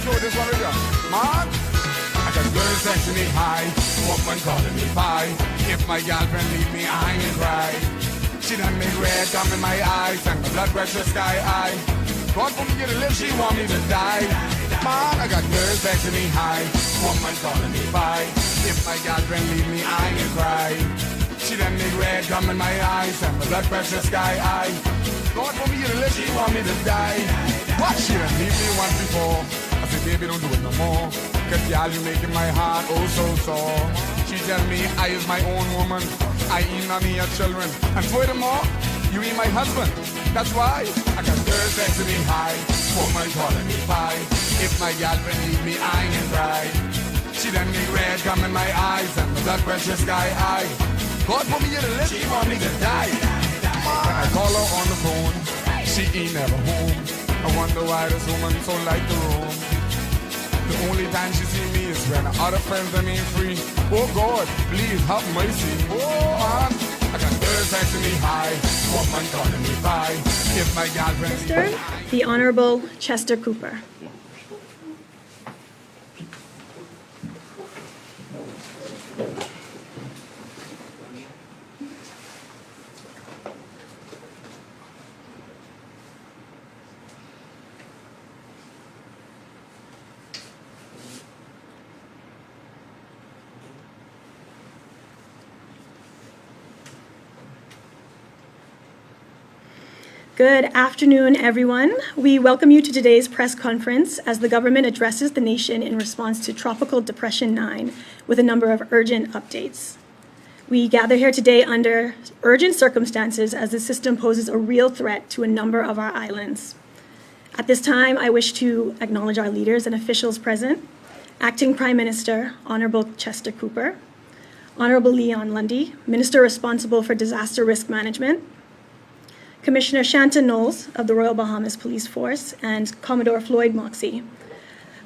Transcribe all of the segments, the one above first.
show this one with you. Man, I got girls texting me high, woman calling me pie. If my girlfriend leave me, I ain't cry. She done make red come in my eyes and my blood pressure sky high. God for me get a live, she want me to die. Man, I got girls texting me high, woman calling me pie. If my girlfriend leave me, I ain't cry. She done make red come in my eyes and my blood pressure sky high. God for me get a live, she want me to die. What she done leave me once before. I said, baby, don't do it no more. Cause y'all, you making my heart oh so sore. She tell me I is my own woman. I ain't none of your children. And furthermore, you ain't my husband. That's why I got girls texting me high, woman calling me pie. If my girlfriend leave me, I ain't cry. She done make red come in my eyes and my blood pressure sky high. God put me in the list, she want me to die. When I call her on the phone, she ain't never home. I wonder why this woman so like the room. The only time she see me is when her other friends them ain't free. Oh God, please have mercy. Oh man, I got girls texting me high, woman calling me pie. If my girlfriend Mr. The Honorable Chester Cooper. Good afternoon, everyone. We welcome you to today's press conference as the government addresses the nation in response to Tropical Depression 9 with a number of urgent updates. We gather here today under urgent circumstances as the system poses a real threat to a number of our islands. At this time, I wish to acknowledge our leaders and officials present: Acting Prime Minister, Honorable Chester Cooper, Honorable Leon Lundy, Minister responsible for Disaster Risk Management, Commissioner Shanta Knowles of the Royal Bahamas Police Force, and Commodore Floyd Moxey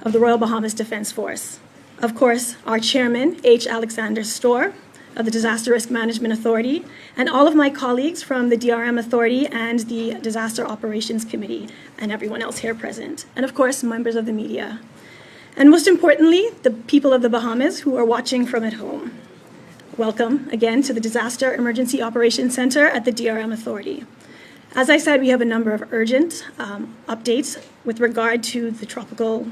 of the Royal Bahamas Defense Force. Of course, our Chairman, H. Alexander Storr of the Disaster Risk Management Authority, and all of my colleagues from the DRM Authority and the Disaster Operations Committee, and everyone else here present. And of course, members of the media. And most importantly, the people of the Bahamas who are watching from at home. Welcome again to the Disaster Emergency Operations Center at the DRM Authority. As I said, we have a number of urgent updates with regard to the tropical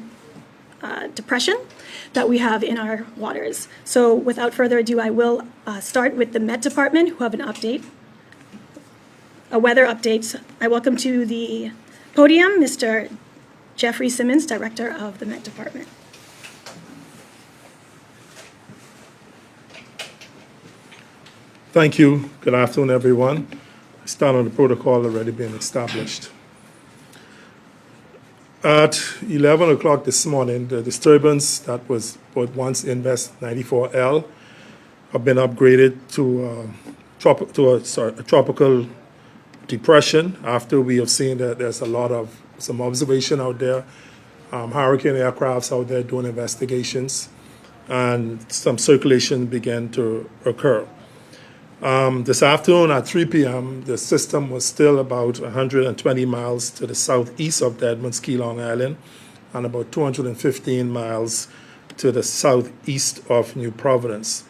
depression that we have in our waters. So without further ado, I will start with the Met Department, who have an update, a weather update. I welcome to the podium Mr. Jeffrey Simmons, Director of the Met Department. Thank you. Good afternoon, everyone. Start on the protocol already being established. At 11 o'clock this morning, the disturbance that was once Invest 94L have been upgraded to a tropical depression after we have seen that there's some observation out there, hurricane aircrafts out there doing investigations, and some circulation began to occur. This afternoon at 3 p.m., the system was still about 120 miles to the southeast of the Edmonds Key Long Island and about 215 miles to the southeast of New Providence.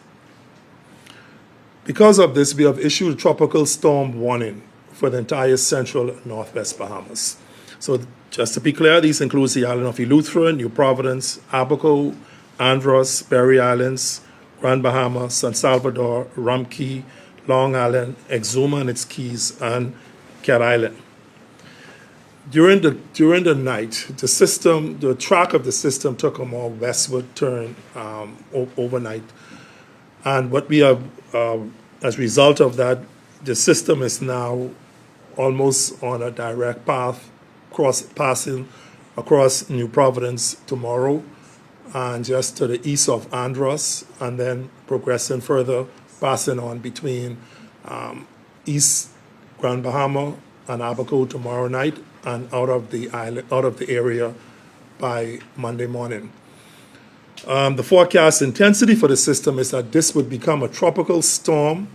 Because of this, we have issued a tropical storm warning for the entire central and northwest Bahamas. So just to be clear, these includes the island of Eleuthera, New Providence, Abaco, Andros, Berry Islands, Grand Bahama, San Salvador, Rum Key, Long Island, Exuma and its keys, and Cat Island. During the night, the track of the system took a more westward turn overnight, and what we have, as a result of that, the system is now almost on a direct path, passing across New Providence tomorrow, and just to the east of Andros, and then progressing further, passing on between East Grand Bahama and Abaco tomorrow night, and out of the area by Monday morning. The forecast intensity for the system is that this would become a tropical storm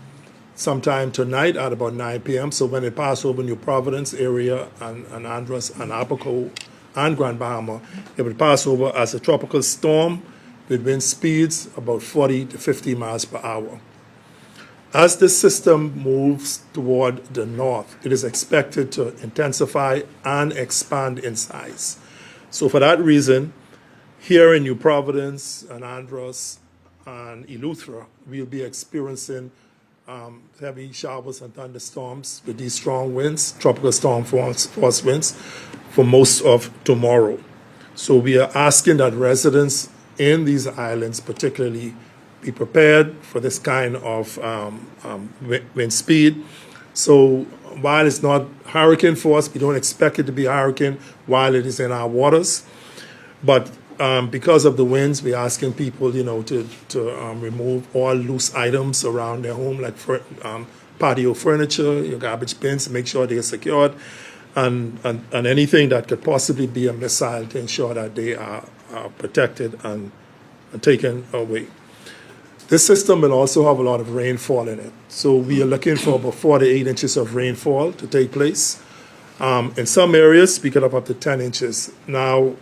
sometime tonight at about 9 p.m. So when it passes over New Providence area and Andros and Abaco and Grand Bahama, it would pass over as a tropical storm with wind speeds about 40 to 50 miles per hour. As this system moves toward the north, it is expected to intensify and expand in size. So for that reason, here in New Providence and Andros and Eleuthera, we'll be experiencing heavy showers and thunderstorms with these strong winds, tropical storm force winds, for most of tomorrow. So we are asking that residents in these islands particularly be prepared for this kind of wind speed. So while it's not hurricane force, we don't expect it to be hurricane while it is in our waters. But because of the winds, we're asking people, to remove all loose items around their home, like patio furniture, your garbage bins, make sure they're secured, and anything that could possibly be a missile to ensure that they are protected and taken away. This system will also have a lot of rainfall in it. So we are looking for about 4 to 8 inches of rainfall to take place. In some areas, we could have up to 10 inches. Now,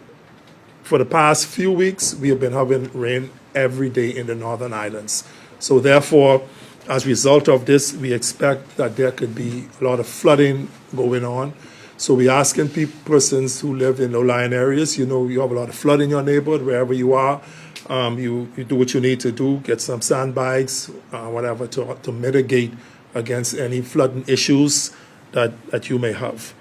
for the past few weeks, we have been having rain every day in the northern islands. So therefore, as a result of this, we expect that there could be a lot of flooding going on. So we're asking persons who live in low-lying areas, you have a lot of flood in your neighborhood, wherever you are, you do what you need to do, get some sandbags, whatever, to mitigate against any flooding issues that you may have.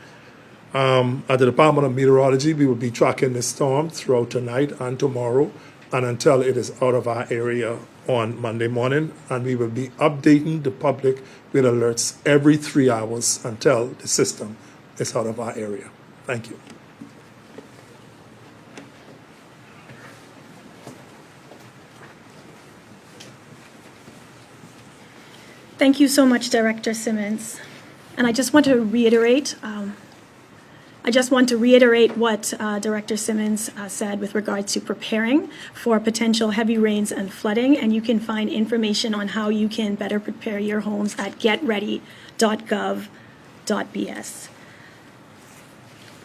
At the Department of Meteorology, we will be tracking this storm throughout tonight and tomorrow and until it is out of our area on Monday morning. And we will be updating the public with alerts every 3 hours until the system is out of our area. Thank you. Thank you so much, Director Simmons. And I just want to reiterate what Director Simmons said with regard to preparing for potential heavy rains and flooding, and you can find information on how you can better prepare your homes at getready.gov.bs.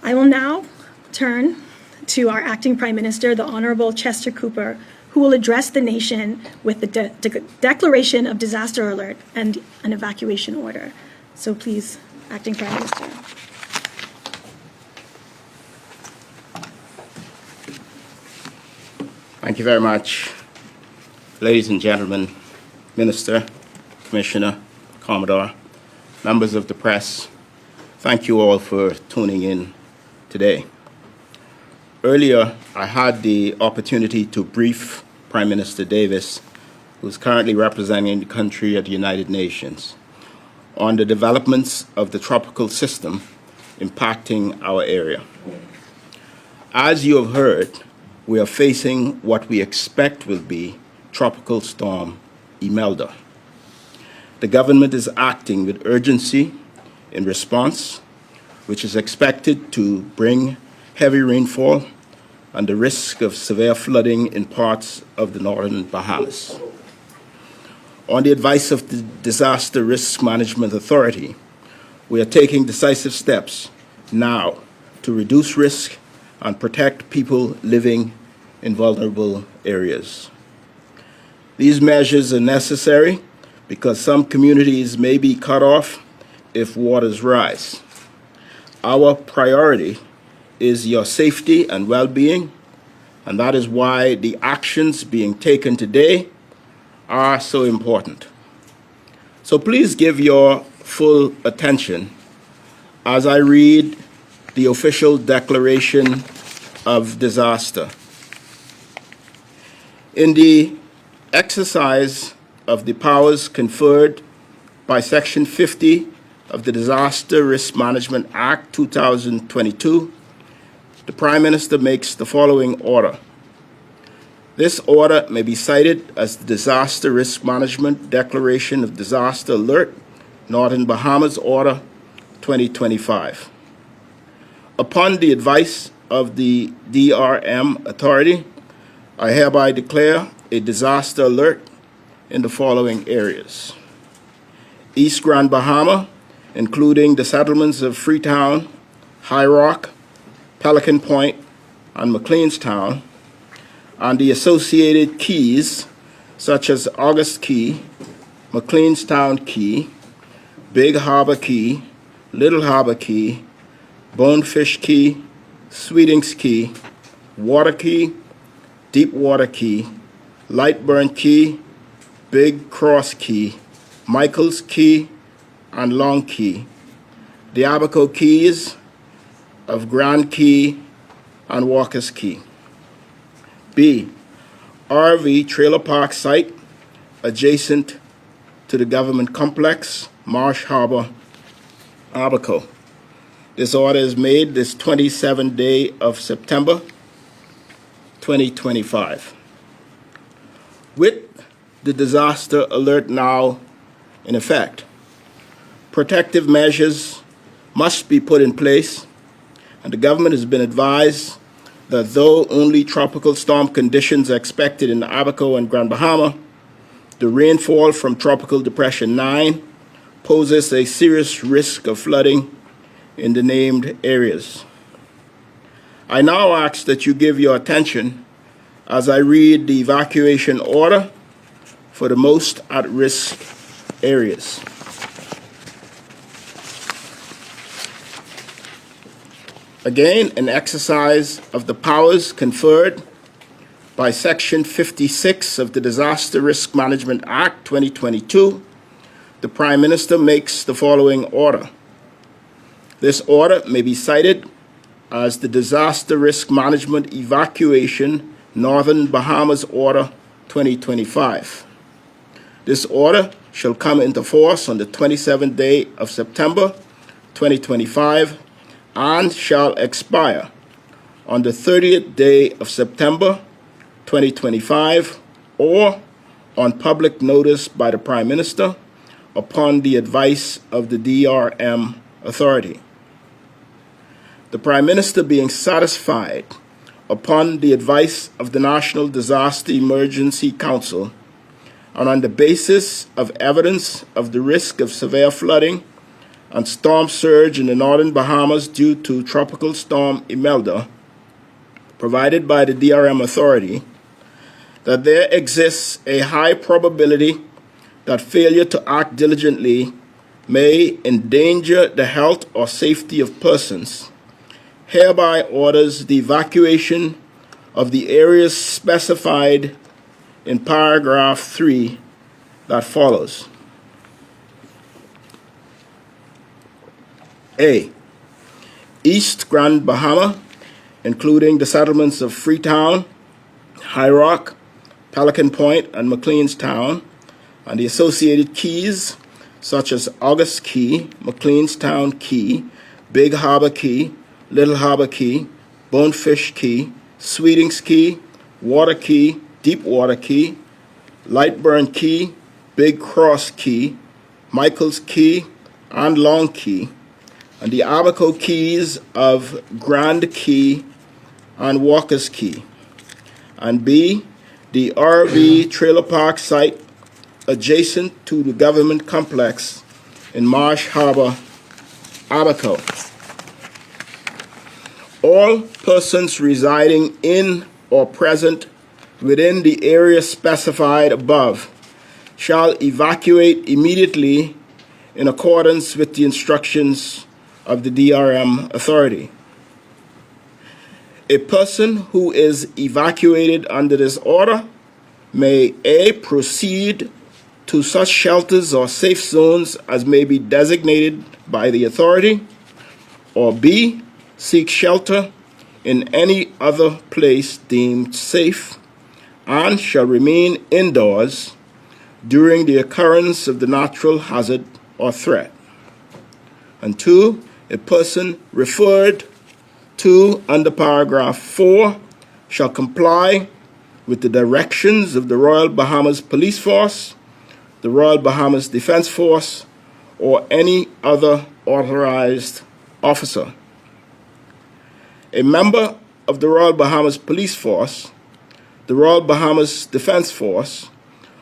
I will now turn to our Acting Prime Minister, the Honorable Chester Cooper, who will address the nation with the declaration of disaster alert and an evacuation order. So please, Acting Prime Minister. Thank you very much, ladies and gentlemen, Minister, Commissioner, Commodore, members of the press. Thank you all for tuning in today. Earlier, I had the opportunity to brief Prime Minister Davis, who is currently representing the country at the United Nations, on the developments of the tropical system impacting our area. As you have heard, we are facing what we expect will be Tropical Storm Imelda. The government is acting with urgency in response, which is expected to bring heavy rainfall and the risk of severe flooding in parts of the northern Bahamas. On the advice of the Disaster Risk Management Authority, we are taking decisive steps now to reduce risk and protect people living in vulnerable areas. These measures are necessary because some communities may be cut off if waters rise. Our priority is your safety and well-being, and that is why the actions being taken today are so important. So please give your full attention as I read the official declaration of disaster. In the exercise of the powers conferred by Section 50 of the Disaster Risk Management Act 2022, the Prime Minister makes the following order. This order may be cited as the Disaster Risk Management Declaration of Disaster Alert, Northern Bahamas Order 2025. Upon the advice of the DRM Authority, I hereby declare a disaster alert in the following areas. East Grand Bahama, including the settlements of Freetown, High Rock, Pelican Point, and McLeanstown, and the associated keys such as August Key, McLeanstown Key, Big Harbor Key, Little Harbor Key, Bonefish Key, Sweetings Key, Water Key, Deep Water Key, Lightburn Key, Big Cross Key, Michael's Key, and Long Key, the Abaco Keys of Grand Key and Walker's Key. B, RV trailer park site adjacent to the government complex, Marsh Harbor, Abaco. This order is made this 27th day of September, 2025. With the disaster alert now in effect, protective measures must be put in place, and the government has been advised that though only tropical storm conditions are expected in Abaco and Grand Bahama, the rainfall from Tropical Depression 9 poses a serious risk of flooding in the named areas. I now ask that you give your attention as I read the evacuation order for the most at-risk areas. Again, an exercise of the powers conferred by Section 56 of the Disaster Risk Management Act 2022, the Prime Minister makes the following order. This order may be cited as the Disaster Risk Management Evacuation Northern Bahamas Order 2025. This order shall come into force on the 27th day of September 2025 and shall expire on the 30th day of September 2025 or on public notice by the Prime Minister upon the advice of the DRM authority. The Prime Minister being satisfied upon the advice of the National Disaster Emergency Council and on the basis of evidence of the risk of severe flooding and storm surge in the northern Bahamas due to Tropical Storm Imelda, provided by the DRM authority, that there exists a high probability that failure to act diligently may endanger the health or safety of persons, hereby orders the evacuation of the areas specified in paragraph 3 that follows. A, East Grand Bahama, including the settlements of Freetown, High Rock, Pelican Point, and McLeanstown, and the associated keys such as August Key, McLeanstown Key, Big Harbor Key, Little Harbor Key, Bonefish Key, Sweetings Key, Water Key, Deep Water Key, Lightburn Key, Big Cross Key, Michael's Key, and Long Key, and the Abaco keys of Grand Key and Walker's Key. And B, the RV trailer park site adjacent to the government complex in Marsh Harbor, Abaco. All persons residing in or present within the area specified above shall evacuate immediately in accordance with the instructions of the DRM authority. A person who is evacuated under this order may A, proceed to such shelters or safe zones as may be designated by the authority, or B, seek shelter in any other place deemed safe and shall remain indoors during the occurrence of the natural hazard or threat. And 2, a person referred to under paragraph 4 shall comply with the directions of the Royal Bahamas Police Force, the Royal Bahamas Defense Force, or any other authorized officer. A member of the Royal Bahamas Police Force, the Royal Bahamas Defense Force,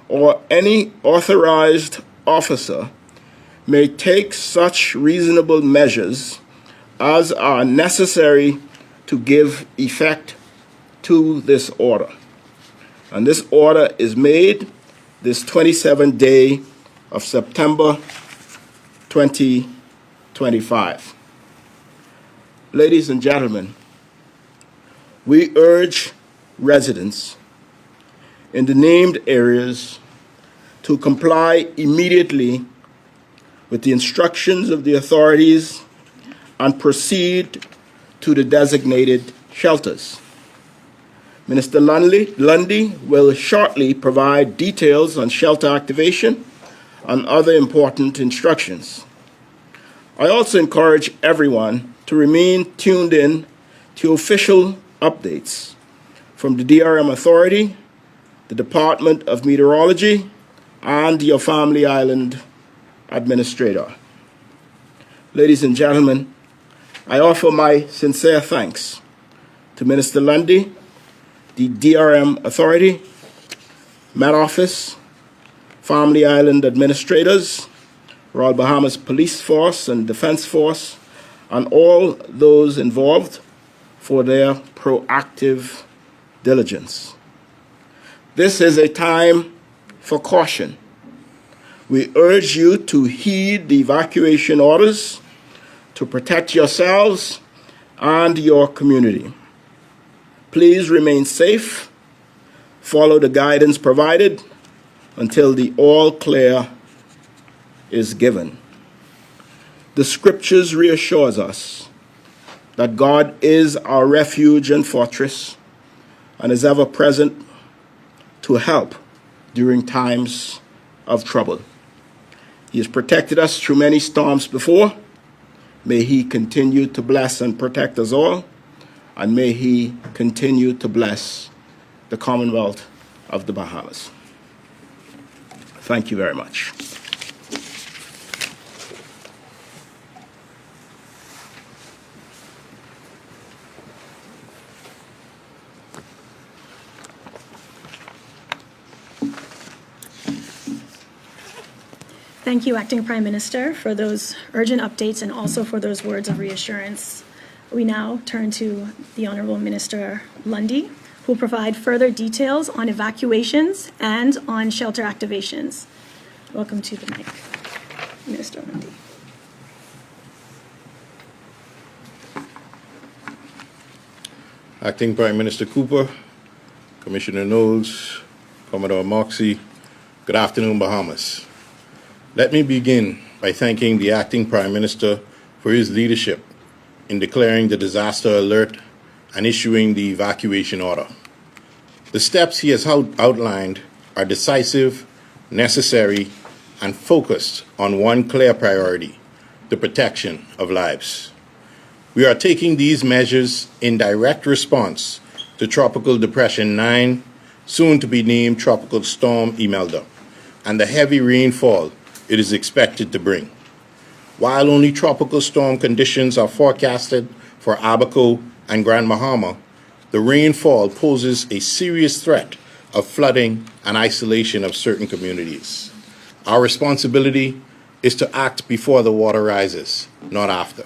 or any authorized officer may take such reasonable measures as are necessary to give effect to this order. And this order is made this 27th day of September 2025. Ladies and gentlemen, we urge residents in the named areas to comply immediately with the instructions of the authorities and proceed to the designated shelters. Minister Lundy will shortly provide details on shelter activation and other important instructions. I also encourage everyone to remain tuned in to official updates from the DRM Authority, the Department of Meteorology, and your Family Island Administrator. Ladies and gentlemen, I offer my sincere thanks to Minister Lundy, the DRM Authority, Met Office, Family Island Administrators, Royal Bahamas Police Force and Defense Force, and all those involved for their proactive diligence. This is a time for caution. We urge you to heed the evacuation orders to protect yourselves and your community. Please remain safe, follow the guidance provided until the all clear is given. The scriptures reassures us that God is our refuge and fortress and is ever present to help during times of trouble. He has protected us through many storms before. May he continue to bless and protect us all, and may he continue to bless the Commonwealth of the Bahamas. Thank you very much. Thank you, Acting Prime Minister, for those urgent updates and also for those words of reassurance. We now turn to the Honourable Minister Lundy, who will provide further details on evacuations and on shelter activations. Welcome to the mic, Minister Lundy. Acting Prime Minister Cooper, Commissioner Knowles, Commodore Moxie, good afternoon, Bahamas. Let me begin by thanking the Acting Prime Minister for his leadership in declaring the disaster alert and issuing the evacuation order. The steps he has outlined are decisive, necessary, and focused on one clear priority: the protection of lives. We are taking these measures in direct response to Tropical Depression 9, soon to be named Tropical Storm Imelda, and the heavy rainfall it is expected to bring. While only tropical storm conditions are forecasted for Abaco and Grand Bahama, the rainfall poses a serious threat of flooding and isolation of certain communities. Our responsibility is to act before the water rises, not after.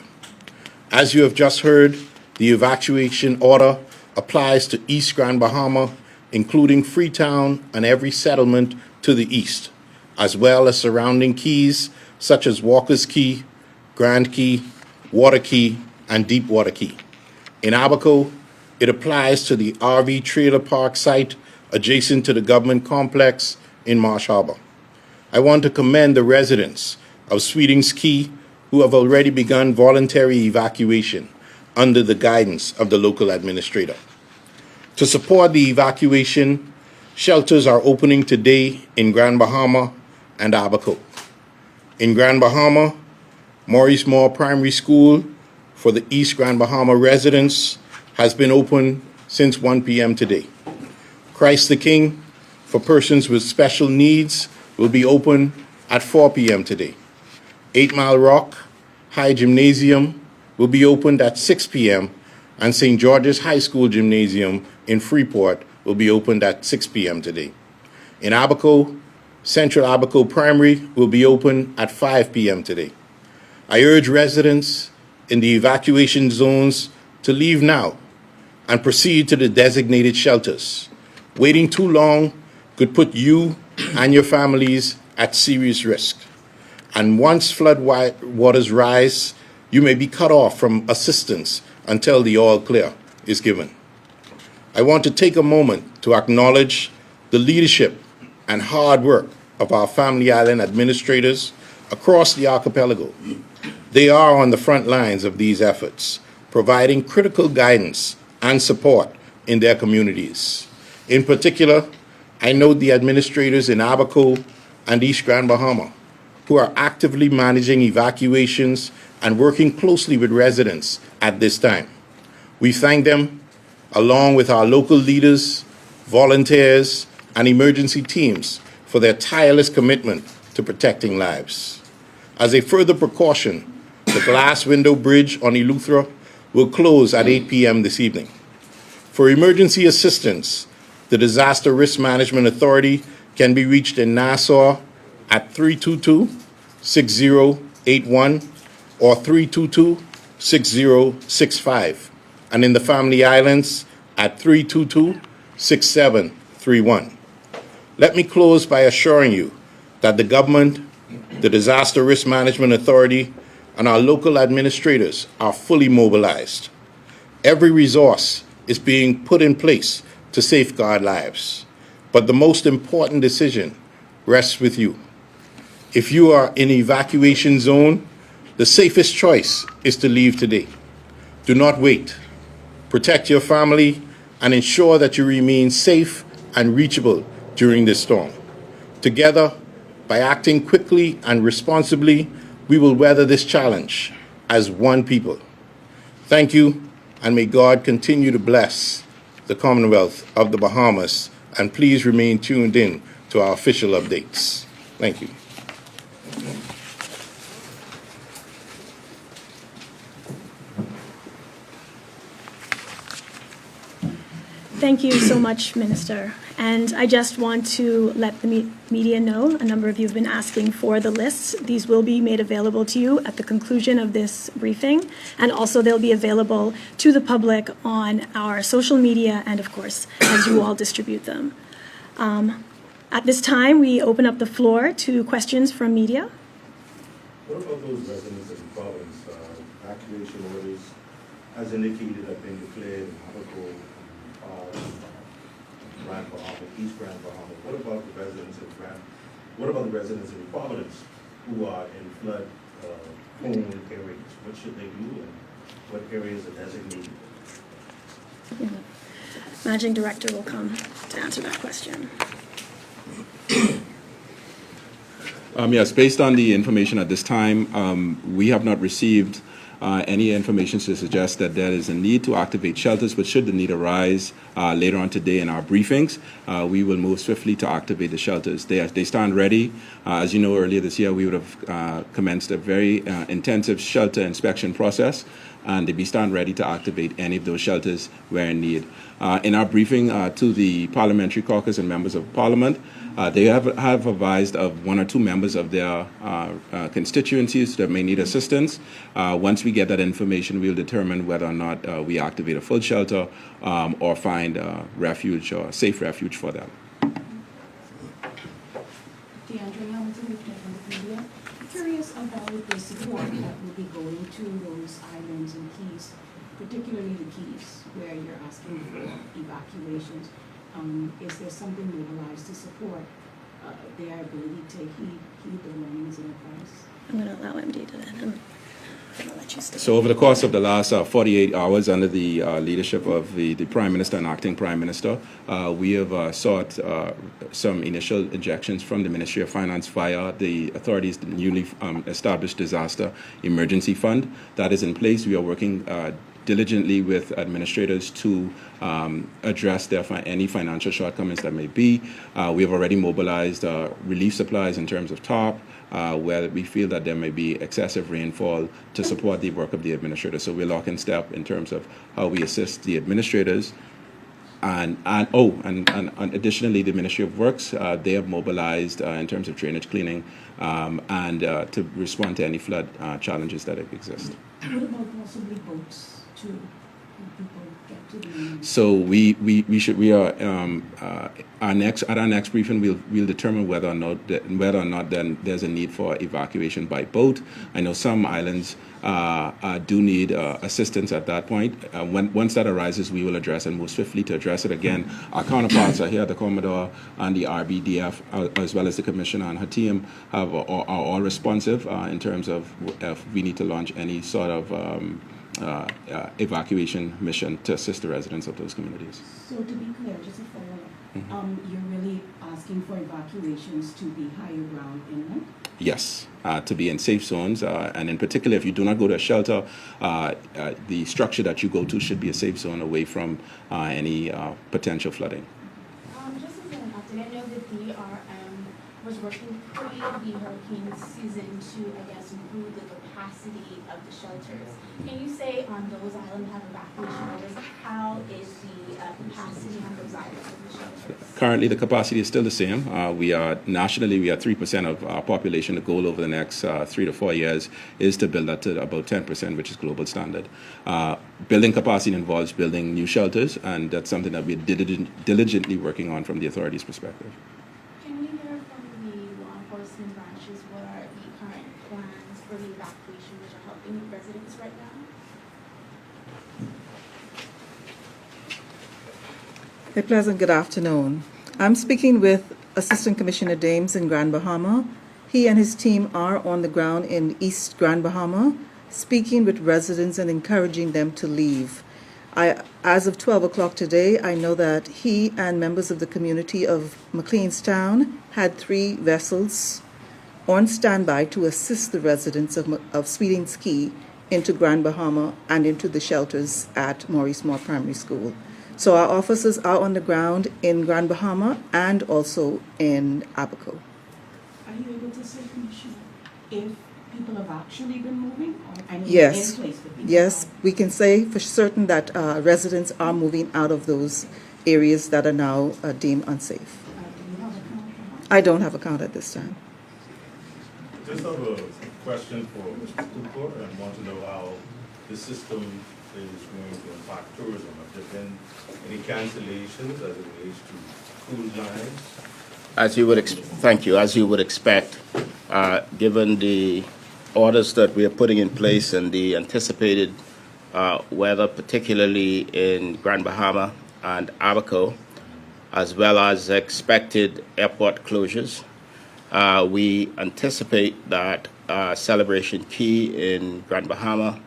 As you have just heard, the evacuation order applies to East Grand Bahama, including Freetown and every settlement to the east, as well as surrounding keys such as Walker's Key, Grand Key, Water Key, and Deepwater Key. In Abaco, it applies to the RV trailer park site adjacent to the government complex in Marsh Harbor. I want to commend the residents of Sweetings Key who have already begun voluntary evacuation under the guidance of the local administrator. To support the evacuation, shelters are opening today in Grand Bahama and Abaco. In Grand Bahama, Maurice Moore Primary School for the East Grand Bahama residents has been open since 1 p.m. today. Christ the King for persons with special needs will be open at 4 p.m. today. 8 Mile Rock High Gymnasium will be opened at 6 p.m. and St. George's High School Gymnasium in Freeport will be opened at 6 p.m. today. In Abaco, Central Abaco Primary will be open at 5 p.m. today. I urge residents in the evacuation zones to leave now and proceed to the designated shelters. Waiting too long could put you and your families at serious risk. And once flood waters rise, you may be cut off from assistance until the all clear is given. I want to take a moment to acknowledge the leadership and hard work of our Family Island administrators across the archipelago. They are on the front lines of these efforts, providing critical guidance and support in their communities. In particular, I note the administrators in Abaco and East Grand Bahama, who are actively managing evacuations and working closely with residents at this time. We thank them, along with our local leaders, volunteers, and emergency teams for their tireless commitment to protecting lives. As a further precaution, the glass window bridge on Eleuthera will close at 8 p.m. this evening. For emergency assistance, the Disaster Risk Management Authority can be reached in Nassau at 322-6081 or 322-6065, and in the Family Islands at 322-6731. Let me close by assuring you that the government, the Disaster Risk Management Authority, and our local administrators are fully mobilized. Every resource is being put in place to safeguard lives, but the most important decision rests with you. If you are in evacuation zone, the safest choice is to leave today. Do not wait. Protect your family and ensure that you remain safe and reachable during this storm. Together, by acting quickly and responsibly, we will weather this challenge as one people. Thank you, and may God continue to bless the Commonwealth of the Bahamas, and please remain tuned in to our official updates. Thank you. Thank you so much, Minister. And I just want to let the media know, a number of you have been asking for the lists. These will be made available to you at the conclusion of this briefing, and also they'll be available to the public on our social media and, of course, as you all distribute them. At this time, we open up the floor to questions from media. What about those residents of the province? Evacuation orders, as indicated, have been declared in Abaco, Grand Bahama, East Grand Bahama. What about the residents of the province who are in flood prone areas? What should they do, and what areas are designated? Managing Director will come to answer that question. Yes, based on the information at this time, we have not received any information to suggest that there is a need to activate shelters, but should the need arise later on today in our briefings, we will move swiftly to activate the shelters. They stand ready. As you know, earlier this year, we would have commenced a very intensive shelter inspection process, and they stand ready to activate any of those shelters where in need. In our briefing to the Parliamentary Caucus and members of Parliament, they have advised of one or two members of their constituencies that may need assistance. Once we get that information, we'll determine whether or not we activate a full shelter or find refuge or safe refuge for them. Curious about the support that will be going to those islands and keys, particularly the keys where you're asking for evacuations. Is there something mobilized to support their ability to heed the warnings and advice? I'm going to allow MD to then. I'll let you stay. So over the course of the last 48 hours, under the leadership of the Prime Minister and Acting Prime Minister, we have sought some initial injections from the Ministry of Finance via the authority's newly established Disaster Emergency Fund. That is in place. We are working diligently with administrators to address any financial shortcomings that may be. We have already mobilized relief supplies in terms of tarp, where we feel that there may be excessive rainfall to support the work of the administrators. So we're lock in step in terms of how we assist the administrators. And additionally, the Ministry of Works, they have mobilized in terms of drainage cleaning and to respond to any flood challenges that exist. What about possibly boats too? people get to the mainland? So at our next briefing we'll determine whether or not then there's a need for evacuation by boat. I know some islands do need assistance at that point. Once that arises, we will address and move swiftly to address it. Again, our counterparts are here, the Commodore and the RBDF, as well as the Commissioner and her team are all responsive in terms of if we need to launch any sort of evacuation mission to assist the residents of those communities. So to be clear, just a follow-up, you're really asking for evacuations to be higher ground inland? Yes, to be in safe zones, and in particular, if you do not go to a shelter, the structure that you go to should be a safe zone away from any potential flooding. Just as an update, I know that DRM was working pre the hurricane season to, I guess, improve the capacity of the shelters. Can you say on those islands that have evacuation orders, how is the capacity on those islands of the shelters? Currently, the capacity is still the same. Nationally, we are 3% of our population. The goal over the next 3 to 4 years is to build that to about 10%, which is global standard. Building capacity involves building new shelters, and that's something that we're diligently working on from the authorities' perspective. Can we hear from the law enforcement branches what are the current plans for the evacuation which are helping residents right now? A pleasant good afternoon. I'm speaking with Assistant Commissioner Dames in Grand Bahama. He and his team are on the ground in East Grand Bahama, speaking with residents and encouraging them to leave. As of 12 o'clock today, I know that he and members of the community of McLeanstown had 3 vessels on standby to assist the residents of Sweetings Key into Grand Bahama and into the shelters at Maurice Moore Primary School. So our officers are on the ground in Grand Bahama and also in Abaco. Are you able to say, Commissioner, if people have actually been moving? Or, I mean, Yes, in place, but people yes, have- we can say for certain that residents are moving out of those areas that are now deemed unsafe. do you have a count for that? I don't have a count at this time. Just have a question for Mr. Cooper and want to know how the system is going to impact tourism. Have there been any cancellations as it relates to cruise lines? Thank you. As you would expect, given the orders that we are putting in place and the anticipated weather, particularly in Grand Bahama and Abaco, as well as expected airport closures, we anticipate that Celebration Key in Grand Bahama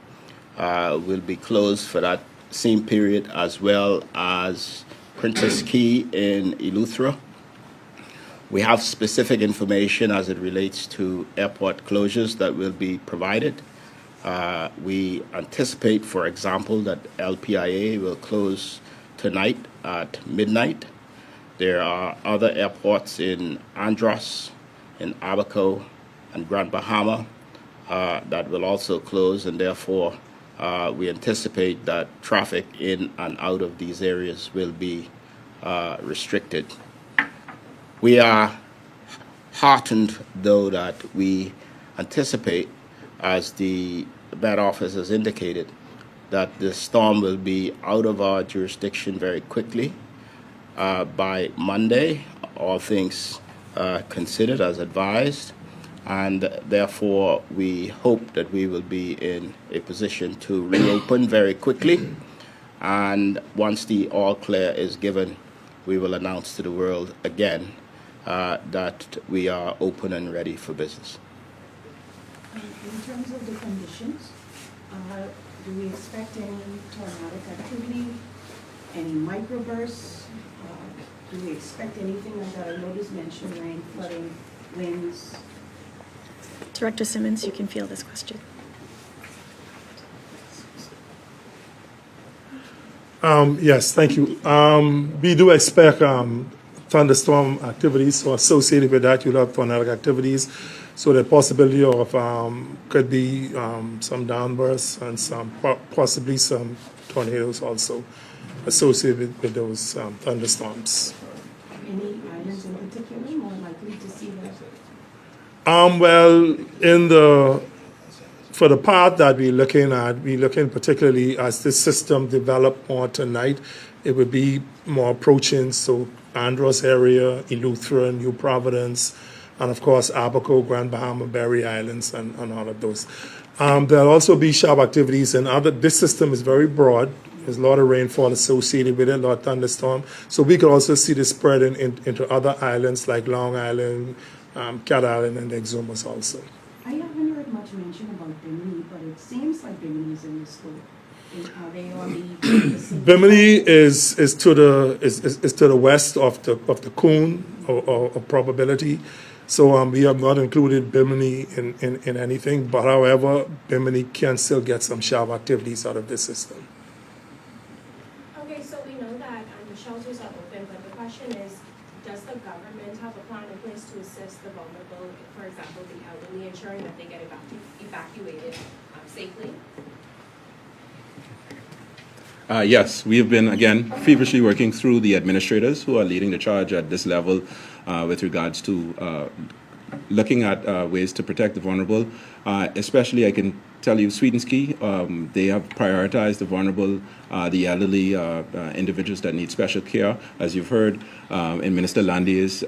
will be closed for that same period, as well as Princess Key in Eleuthera. We have specific information as it relates to airport closures that will be provided. We anticipate, for example, that LPIA will close tonight at midnight. There are other airports in Andros, in Abaco, and Grand Bahama that will also close, and therefore we anticipate that traffic in and out of these areas will be restricted. We are heartened, though, that we anticipate, as the Met Office has indicated, that the storm will be out of our jurisdiction very quickly by Monday, all things considered as advised, and therefore we hope that we will be in a position to reopen very quickly, and once the all clear is given, we will announce to the world again that we are open and ready for business. In terms of the conditions, do we expect any tornadic activity, any microbursts? Do we expect anything like that? I noticed mentioned rain, flooding, winds. Director Simmons, you can field this question. Yes, thank you. We do expect thunderstorm activities, so associated with that, you'll have tornadic activities. So the possibility of could be some downbursts and some possibly some tornadoes also associated with those thunderstorms. Any islands in particular more likely to see that? Well, in the for the part that we're looking particularly as this system develop more tonight, it would be more approaching, so Andros area, Eleuthera, New Providence, and of course Abaco, Grand Bahama, Berry Islands, and all of those. There'll also be sharp activities in other, this system is very broad. There's a lot of rainfall associated with it, a lot of thunderstorm. So we could also see this spreading into other islands like Long Island, Cat Island, and the Exumas also. I haven't heard much mention about Bimini, but it seems like Bimini is in the scope. Are they on the same Bimini side? is to the west of the cone or probability. So we have not included Bimini in anything, but however, Bimini can still get some sharp activities out of this system. Okay, so we know that the shelters are open, but the question is, does the government have a plan in place to assist the vulnerable, for example, the elderly, ensuring that they get evacuated safely? Yes, we have been, again, feverishly working through the administrators who are leading the charge at this level with regards to looking at ways to protect the vulnerable. Especially, I can tell you, Swedenski, they have prioritized the vulnerable, the elderly individuals that need special care. As you've heard in Minister Landy's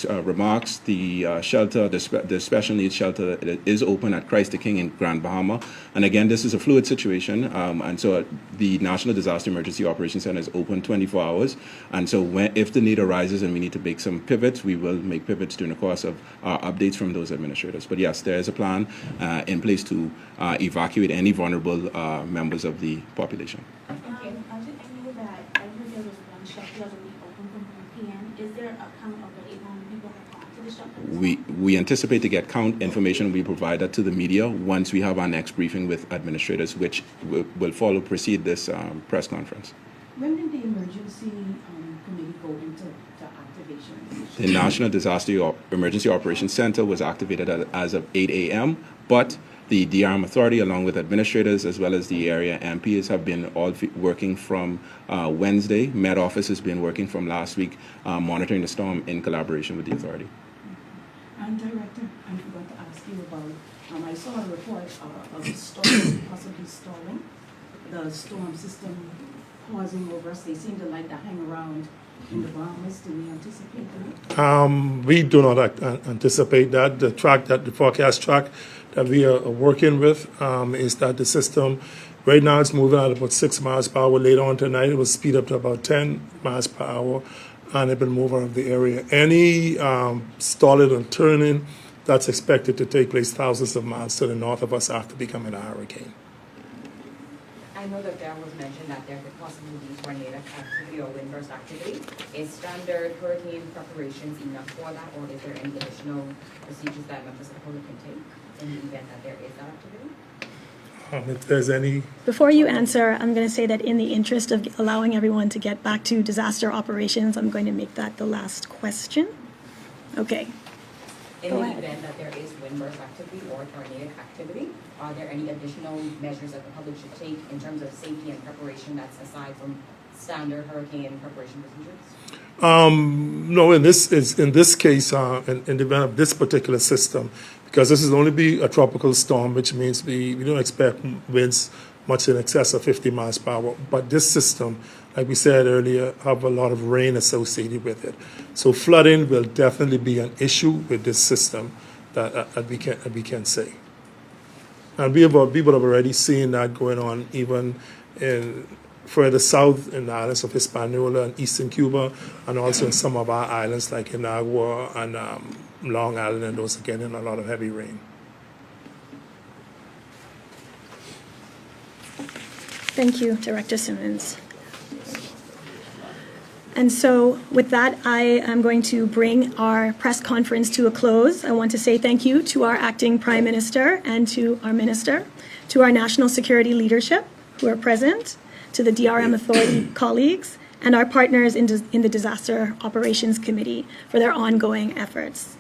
remarks, the shelter, the special needs shelter is open at Christ the King in Grand Bahama. And again, this is a fluid situation. And so the National Disaster Emergency Operations Center is open 24 hours. And so if the need arises and we need to make some pivots, we will make pivots during the course of updates from those administrators. But yes, there is a plan in place to evacuate any vulnerable members of the population. I know that I heard there was one shelter that will be open from 1 p.m. Is there a count already on people that have gone to the shelter? We anticipate to get count information. We provide that to the media once we have our next briefing with administrators, which will precede this press conference. When did the emergency committee go into activation? The National Disaster Emergency Operations Center was activated as of 8 a.m., but the DRM authority, along with administrators as well as the area MPs, have been all working from Wednesday. Met Office has been working from last week, monitoring the storm in collaboration with the authority. And Director, I forgot to ask you about, I saw a report of a storm possibly stalling, the storm system pausing over us. They seem to like to hang around in the Bahamas. Do we anticipate that? We do not anticipate that. The forecast track that we are working with is that the system, right now it's moving at about 6 miles per hour. Later on tonight, it will speed up to about 10 miles per hour, and it will move out of the area. Any stalling and turning, that's expected to take place thousands of miles to the north of us after becoming a hurricane. I know that there was mentioned that there could possibly be tornado activity or windburst activity. Is standard hurricane preparations enough for that, or is there any additional procedures that members of the public can take in the event that there is that activity? If there's any... Before you answer, I'm going to say that in the interest of allowing everyone to get back to disaster operations, I'm going to make that the last question. Okay. In Go the ahead. event that there is windburst activity or tornado activity, are there any additional measures that the public should take in terms of safety and preparation that's aside from standard hurricane preparation procedures? No, in this case, in the event of this particular system, because this will only be a tropical storm, which means we don't expect winds much in excess of 50 miles per hour. But this system, like we said earlier, have a lot of rain associated with it. So flooding will definitely be an issue with this system that we can say. And we would have already seen that going on even in further south in the islands of Hispaniola and eastern Cuba, and also in some of our islands like Inagua and Long Island, and those are getting a lot of heavy rain. Thank you, Director Simmons. And so with that, I am going to bring our press conference to a close. I want to say thank you to our acting Prime Minister and to our Minister, to our national security leadership who are present, to the DRM Authority colleagues, and our partners in the Disaster Operations Committee for their ongoing efforts.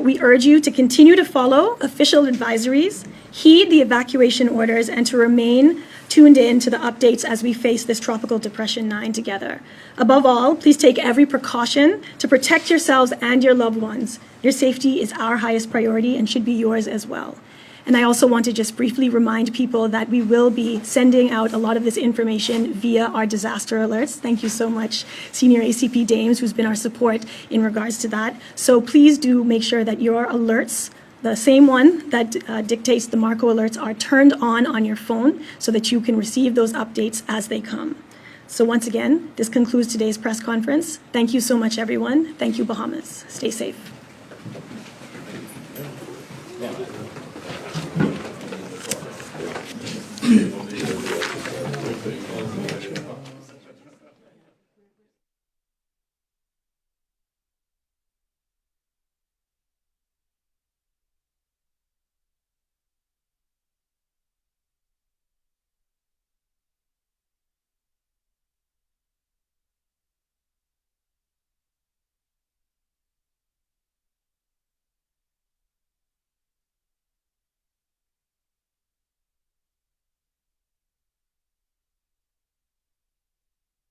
We urge you to continue to follow official advisories, heed the evacuation orders, and to remain tuned in to the updates as we face this Tropical Depression 9 together. Above all, please take every precaution to protect yourselves and your loved ones. Your safety is our highest priority and should be yours as well. And I also want to just briefly remind people that we will be sending out a lot of this information via our disaster alerts. Thank you so much, Senior ACP Dames, who's been our support in regards to that. So please do make sure that your alerts, the same one that dictates the Marco alerts, are turned on your phone so that you can receive those updates as they come. So once again, this concludes today's press conference. Thank you so much, everyone. Thank you, Bahamas. Stay safe.